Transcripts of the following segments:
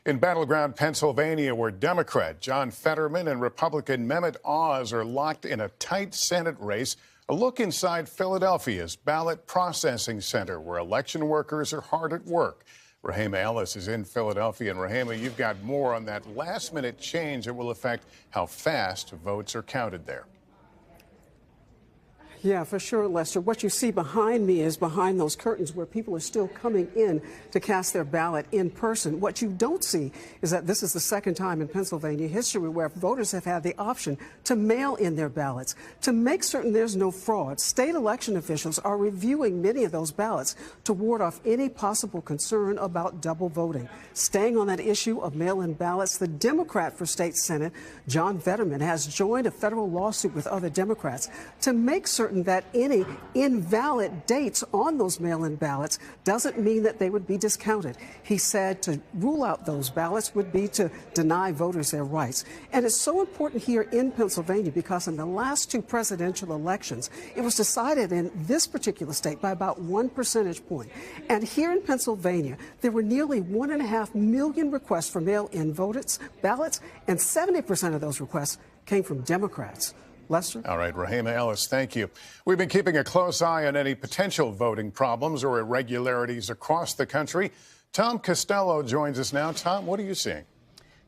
In battleground Pennsylvania, where Democrat John Fetterman and Republican Mehmet Oz are locked in a tight Senate race, a look inside Philadelphia's ballot processing center, where election workers are hard at work. Rehema Ellis is in Philadelphia. And Rehema, you've got more on that last-minute change that will affect how fast votes are counted there. Yeah, for sure, Lester. What you see behind me is behind those curtains where people are still coming in to cast their ballot in person. What you don't see is that this is the second time in Pennsylvania history where voters have had the option to mail in their ballots. To make certain there's no fraud, state election officials are reviewing many of those ballots to ward off any possible concern about double voting. Staying on that issue of mail-in ballots, the Democrat for State Senate, John Fetterman, has joined a federal lawsuit with other Democrats to make certain that any invalid dates on those mail-in ballots doesn't mean that they would be discounted. He said to rule out those ballots would be to deny voters their rights. And it's so important here in Pennsylvania because in the last two presidential elections, it was decided in this particular state by about 1 percentage point. And here in Pennsylvania, there were nearly 1.5 million requests for mail-in ballots, and 70% of those requests came from Democrats. Lester? All right, Rehema Ellis, thank you. We've been keeping a close eye on any potential voting problems or irregularities across the country. Tom Costello joins us now. Tom, what are you seeing?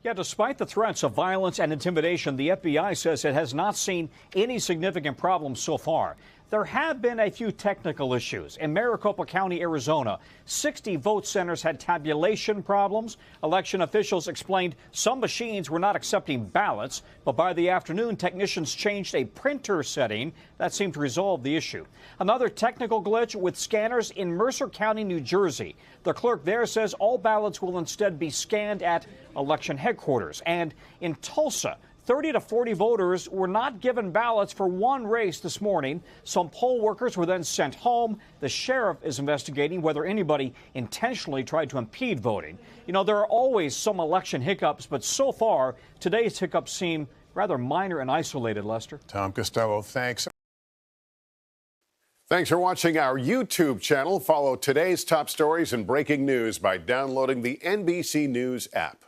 Yeah, despite the threats of violence and intimidation, the FBI says it has not seen any significant problems so far. There have been a few technical issues. In Maricopa County, Arizona, 60 vote centers had tabulation problems. Election officials explained some machines were not accepting ballots, but by the afternoon, technicians changed a printer setting that seemed to resolve the issue. Another technical glitch with scanners in Mercer County, New Jersey. The clerk there says all ballots will instead be scanned at election headquarters. And in Tulsa, 30 to 40 voters were not given ballots for one race this morning. Some poll workers were then sent home. The sheriff is investigating whether anybody intentionally tried to impede voting. You know, there are always some election hiccups, but so far, today's hiccups seem rather minor and isolated, Lester. Tom Costello, thanks. Thanks for watching our YouTube channel. Follow today's top stories and breaking news by downloading the NBC News app.